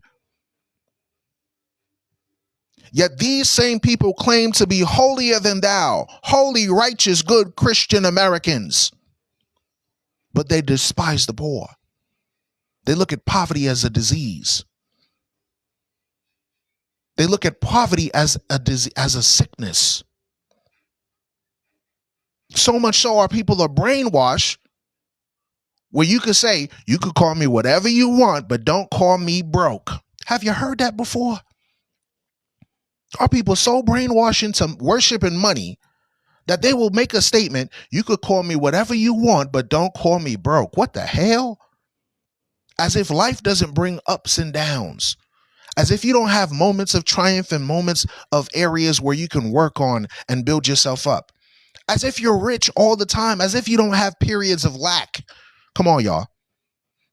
Yet these same people claim to be holier than thou, holy, righteous, good Christian Americans. But they despise the poor. They look at poverty as a disease. They look at poverty as a sickness. So much so our people are brainwashed where you could say, you could call me whatever you want, but don't call me broke. Have you heard that before? Are people so brainwashed into worshiping money that they will make a statement, you could call me whatever you want, but don't call me broke? What the hell? As if life doesn't bring ups and downs. As if you don't have moments of triumph and moments of areas where you can work on and build yourself up. As if you're rich all the time. As if you don't have periods of lack. Come on, y'all.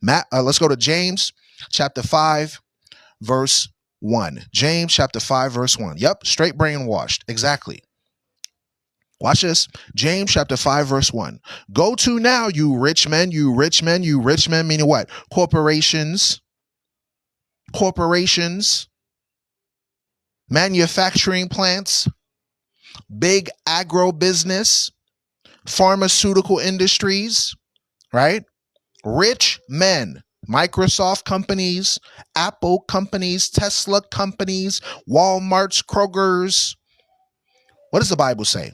Let's go to James chapter 5, verse 1. James chapter 5, verse 1. Yep, straight brainwashed. Exactly. Watch this. James chapter 5, verse 1. Go to now, you rich men, you rich men, you rich men, meaning what? Corporations, manufacturing plants, big agro-business, pharmaceutical industries, right? Rich men, Microsoft companies, Apple companies, Tesla companies, Walmart's, Kroger's. What does the Bible say?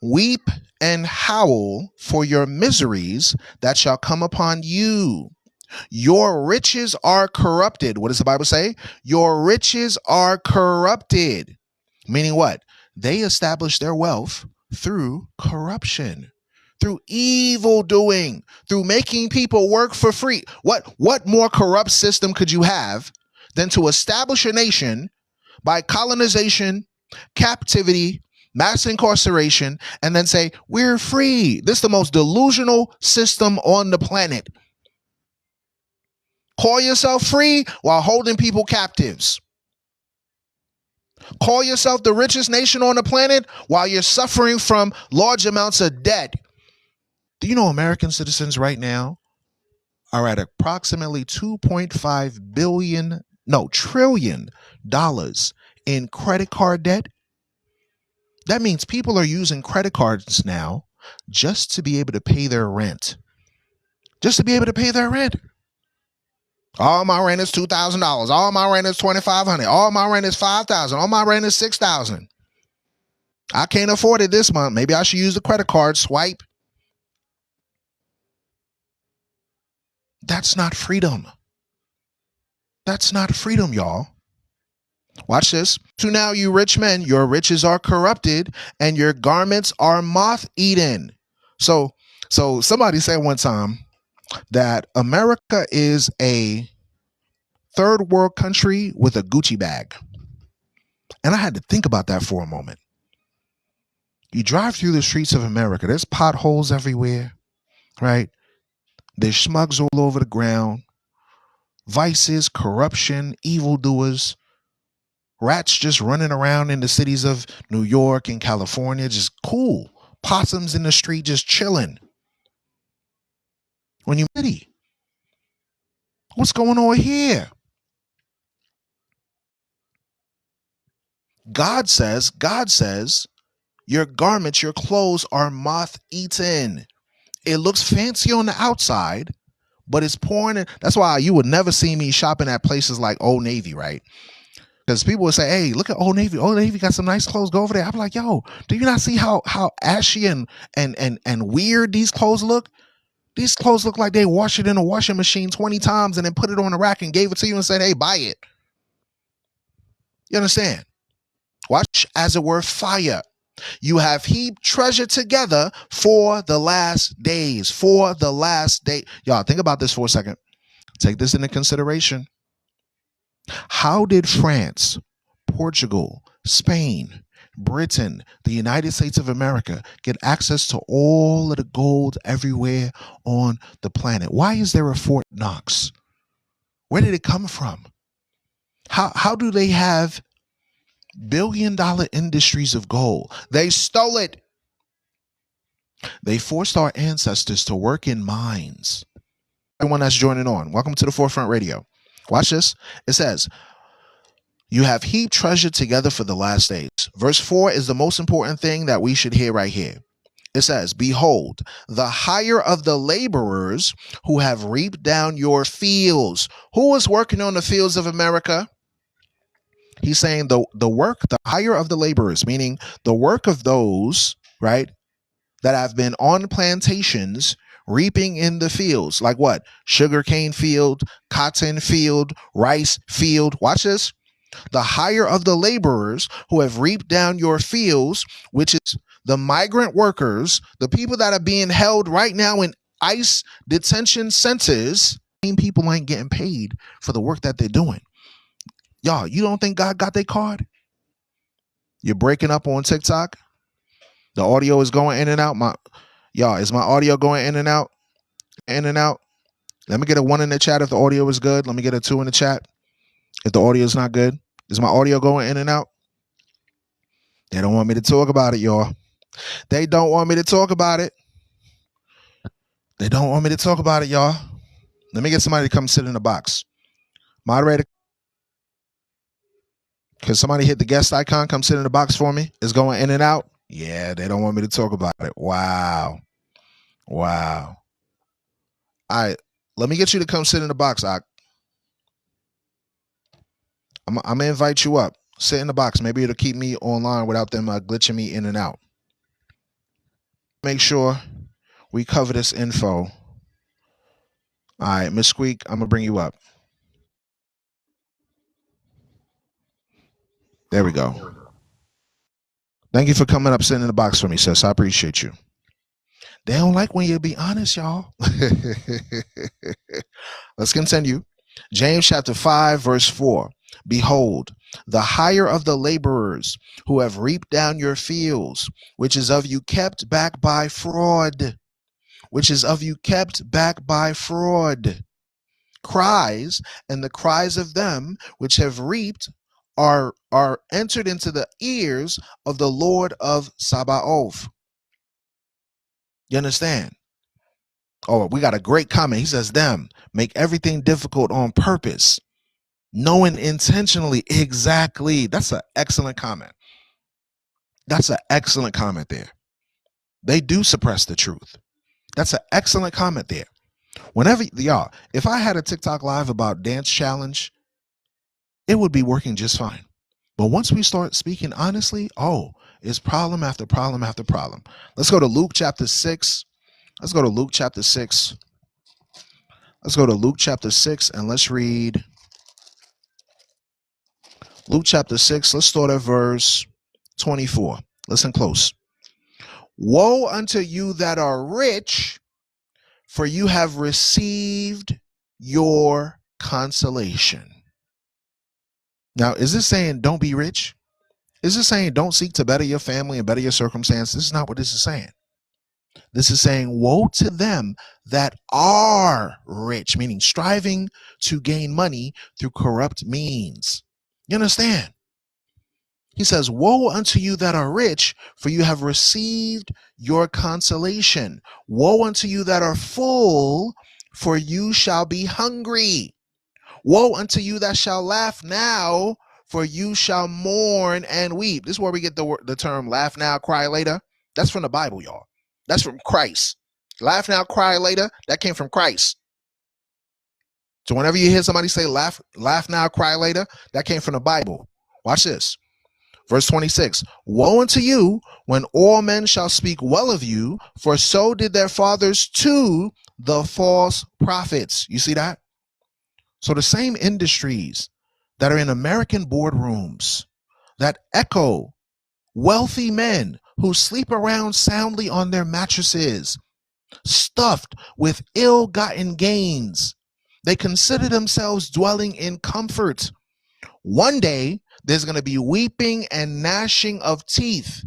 Weep and howl for your miseries that shall come upon you. Your riches are corrupted. What does the Bible say? Your riches are corrupted. Meaning what? They establish their wealth through corruption, through evil doing, through making people work for free. What more corrupt system could you have than to establish a nation by colonization, captivity, mass incarceration, and then say, we're free? This is the most delusional system on the planet. Call yourself free while holding people captives. Call yourself the richest nation on the planet while you're suffering from large amounts of debt. Do you know American citizens right now are at approximately $2.5 trillion in credit card debt? That means people are using credit cards now just to be able to pay their rent. Just to be able to pay their rent. All my rent is $2,000. All my rent is $2,500. All my rent is $5,000. All my rent is $6,000. I can't afford it this month. Maybe I should use the credit card swipe. That's not freedom. That's not freedom, y'all. Watch this. To now, you rich men, your riches are corrupted and your garments are moth-eaten. So somebody said one time that America is a third world country with a Gucci bag. And I had to think about that for a moment. You drive through the streets of America, there's potholes everywhere, right? There's smugs all over the ground, vices, corruption, evildoers, Rats just running around in the cities of New York and California, just cool. Possums in the street just chilling. When you city, what's going on here? God says, your garments, your clothes are moth eaten. It looks fancy on the outside, but it's pouring in. That's why you would never see me shopping at places like Old Navy, right? Because people would say, hey, look at Old Navy. Old Navy got some nice clothes. Go over there. I'm like, yo, do you not see how ashy and weird these clothes look? These clothes look like they washed it in a washing machine 20 times and then put it on a rack and gave it to you and said, hey, buy it. You understand? Watch as it were fire. You have heaped treasure together for the last days. For the last day. Y'all, think about this for a second. Take this into consideration. How did France, Portugal, Spain, Britain, the United States of America get access to all of the gold everywhere on the planet? Why is there a Fort Knox? Where did it come from? How do they have billion-dollar industries of gold? They stole it. They forced our ancestors to work in mines. Everyone that's joining on, welcome to the Forefront Radio. Watch this. It says, you have heaped treasure together for the last days. Verse 4 is the most important thing that we should hear right here. It says, behold, the hire of the laborers who have reaped down your fields. Who is working on the fields of America? He's saying the work, the hire of the laborers, meaning the work of those, right, that have been on plantations reaping in the fields. Like what? Sugarcane field, cotton field, rice field. Watch this. The hire of the laborers who have reaped down your fields, which is the migrant workers, the people that are being held right now in ICE detention centers. People ain't getting paid for the work that they're doing. Y'all, you don't think God got their card? You're breaking up on TikTok. The audio is going in and out. Y'all, is my audio going in and out? In and out? Let me get a 1 in the chat if the audio is good. Let me get a 2 in the chat if the audio is not good. Is my audio going in and out? They don't want me to talk about it, y'all. They don't want me to talk about it. They don't want me to talk about it, y'all. Let me get somebody to come sit in the box. Moderator, can somebody hit the guest icon? Come sit in the box for me. It's going in and out. Yeah, they don't want me to talk about it. Wow. Wow. All right. Let me get you to come sit in the box, Ak. I'm going to invite you up. Sit in the box. Maybe it'll keep me online without them glitching me in and out. Make sure we cover this info. All right, Miss Squeak, I'm going to bring you up. There we go. Thank you for coming up, sitting in the box for me, sis. I appreciate you. They don't like when you be honest, y'all. Let's continue. James chapter 5, verse 4. Behold, the hire of the laborers who have reaped down your fields, which is of you kept back by fraud, which is of you kept back by fraud, cries, and the cries of them which have reaped are entered into the ears of the Lord of Sabaoth. You understand? Oh, we got a great comment. He says, them make everything difficult on purpose, knowing intentionally. Exactly. That's an excellent comment. That's an excellent comment there. They do suppress the truth. That's an excellent comment there. Whenever, y'all, if I had a TikTok live about dance challenge, it would be working just fine. But once we start speaking honestly, it's problem after problem after problem. Let's go to Luke chapter 6. Let's go to Luke chapter 6. Let's go to Luke chapter 6 and let's read Luke chapter 6. Let's start at verse 24. Listen close. Woe unto you that are rich, for you have received your consolation. Now, is this saying don't be rich? Is this saying don't seek to better your family and better your circumstances? This is not what this is saying. This is saying woe to them that are rich, meaning striving to gain money through corrupt means. You understand? He says, woe unto you that are rich, for you have received your consolation. Woe unto you that are full, for you shall be hungry. Woe unto you that shall laugh now, for you shall mourn and weep. This is where we get the term laugh now, cry later. That's from the Bible, y'all. That's from Christ. Laugh now, cry later. That came from Christ. So whenever you hear somebody say laugh now, cry later, that came from the Bible. Watch this. Verse 26, woe unto you when all men shall speak well of you, for so did their fathers to the false prophets. You see that? So the same industries that are in American boardrooms that echo wealthy men who sleep around soundly on their mattresses, stuffed with ill-gotten gains. They consider themselves dwelling in comfort. One day, there's going to be weeping and gnashing of teeth.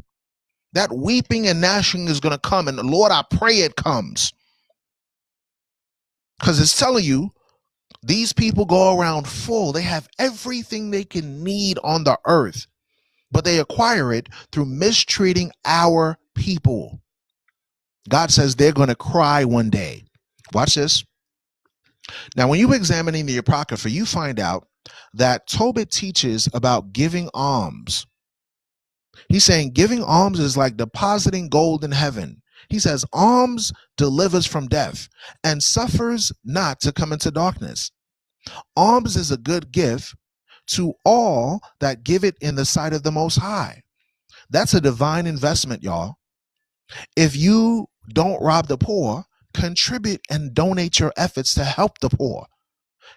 That weeping and gnashing is going to come, and Lord, I pray it comes. Because it's telling you, these people go around full. They have everything they can need on the earth, but they acquire it through mistreating our people. God says they're going to cry one day. Watch this. Now, when you're examining the Apocrypha, you find out that Tobit teaches about giving alms. He's saying giving alms is like depositing gold in heaven. He says alms delivers from death and suffers not to come into darkness. Alms is a good gift to all that give it in the sight of the Most High. That's a divine investment, y'all. If you don't rob the poor, contribute and donate your efforts to help the poor.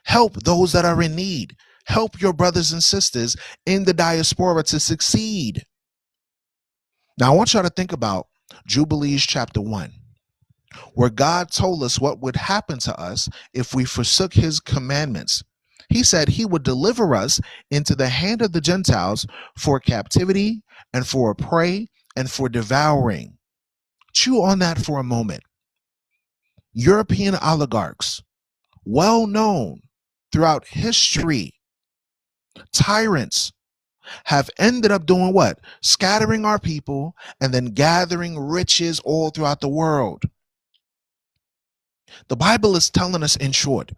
Help those that are in need. Help your brothers and sisters in the diaspora to succeed. Now, I want y'all to think about Jubilees chapter 1, where God told us what would happen to us if we forsook his commandments. He said he would deliver us into the hand of the Gentiles for captivity and for a prey and for devouring. Chew on that for a moment. European oligarchs, well known throughout history, tyrants, have ended up doing what? Scattering our people and then gathering riches all throughout the world. The Bible is telling us, in short,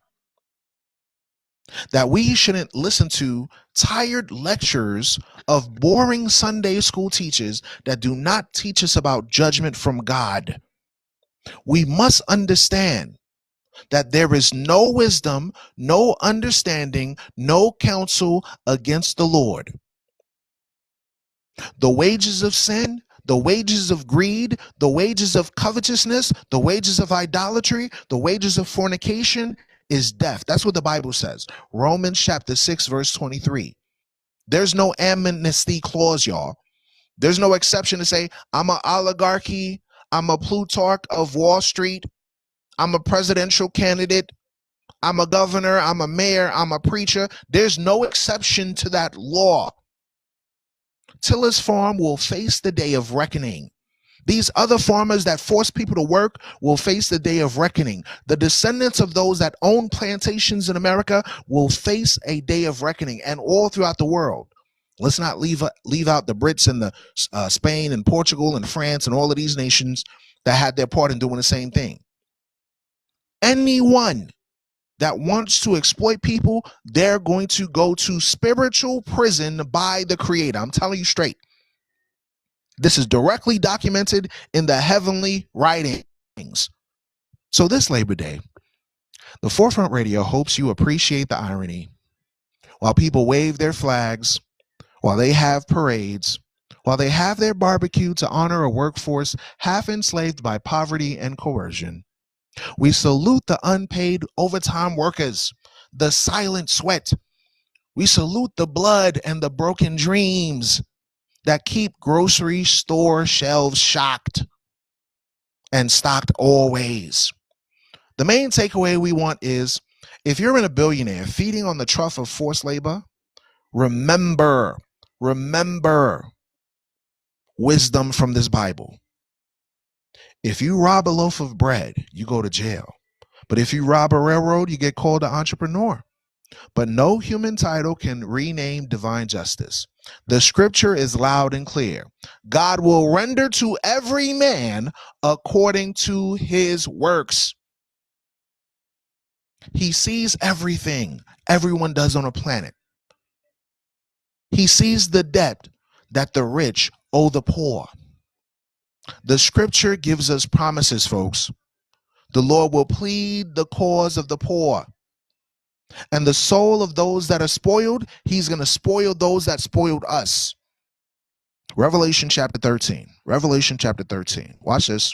that we shouldn't listen to tired lectures of boring Sunday school teachers that do not teach us about judgment from God. We must understand that there is no wisdom, no understanding, no counsel against the Lord. The wages of sin, the wages of greed, the wages of covetousness, the wages of idolatry, the wages of fornication is death. That's what the Bible says. Romans chapter 6, verse 23. There's no amnesty clause, y'all. There's no exception to say, I'm an oligarchy, I'm a Plutarch of Wall Street, I'm a presidential candidate, I'm a governor, I'm a mayor, I'm a preacher. There's no exception to that law. Tiller's farm will face the day of reckoning. These other farmers that force people to work will face the day of reckoning. The descendants of those that own plantations in America will face a day of reckoning, and all throughout the world. Let's not leave out the Brits and the Spain and Portugal and France and all of these nations that had their part in doing the same thing. Anyone that wants to exploit people, they're going to go to spiritual prison by the Creator. I'm telling you straight. This is directly documented in the heavenly writings. So this Labor Day, the Forefront Radio hopes you appreciate the irony. While people wave their flags, while they have parades, while they have their barbecue to honor a workforce half enslaved by poverty and coercion, we salute the unpaid overtime workers, the silent sweat. We salute the blood and the broken dreams that keep grocery store shelves shocked and stocked always. The main takeaway we want is, if you're in a billionaire feeding on the trough of forced labor, remember wisdom from this Bible. If you rob a loaf of bread, you go to jail. But if you rob a railroad, you get called an entrepreneur. but no human title can rename divine justice. The scripture is loud and clear. God will render to every man according to his works. He sees everything everyone does on a planet. He sees the debt that the rich owe the poor. The scripture gives us promises, folks. The Lord will plead the cause of the poor. And the soul of those that are spoiled, he's going to spoil those that spoiled us. Revelation chapter 13. Revelation chapter 13. Watch this.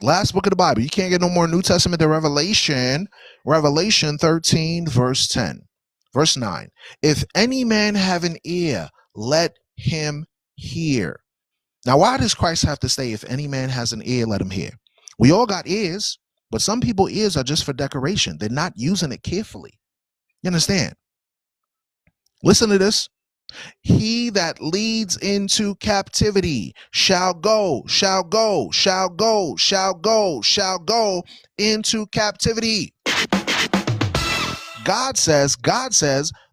Last book of the Bible. You can't get no more New Testament than Revelation. Revelation 13, verse 10. Verse 9. If any man have an ear, let him hear. Now, why does Christ have to say, if any man has an ear, let him hear? We all got ears, but some people's ears are just for decoration. They're not using it carefully. You understand? Listen to this. He that leads into captivity shall go into captivity. God says,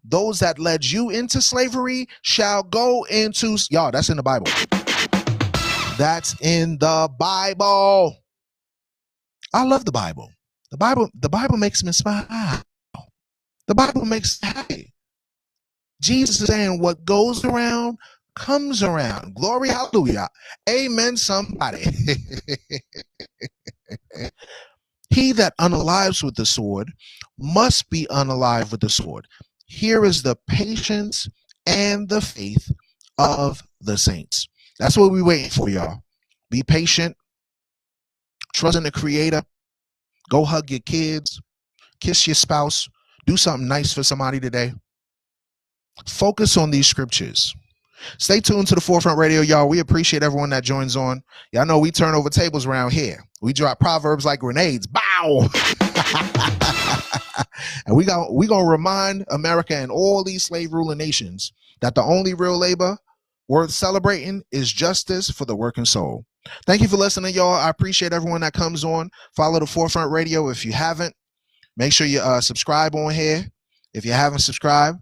those that led you into slavery shall go into, y'all, that's in the Bible. That's in the Bible. I love the Bible. The Bible makes me smile. The Bible makes me happy. Jesus is saying what goes around comes around. Glory, hallelujah. Amen, somebody. He that unalives with the sword must be unalive with the sword. Here is the patience and the faith of the saints. That's what we're waiting for, y'all. Be patient. Trust in the Creator. Go hug your kids. Kiss your spouse. Do something nice for somebody today. Focus on these scriptures. Stay tuned to the Forefront Radio, y'all. We appreciate everyone that joins on. Y'all know we turn over tables around here. We drop proverbs like grenades. Bow! And we gonna remind America and all these slave ruling nations that the only real labor worth celebrating is justice for the working soul. Thank you for listening, y'all. I appreciate everyone that comes on. Follow the Forefront Radio if you haven't. Make sure you subscribe on here. If you haven't subscribed,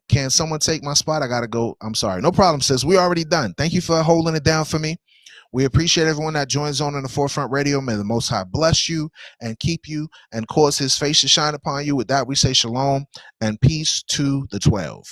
can someone take my spot? I gotta go. I'm sorry. No problem, sis. We already done. Thank you for holding it down for me. We appreciate everyone that joins on the Forefront Radio. May the Most High bless you and keep you and cause his face to shine upon you. With that, we say shalom and peace to the 12.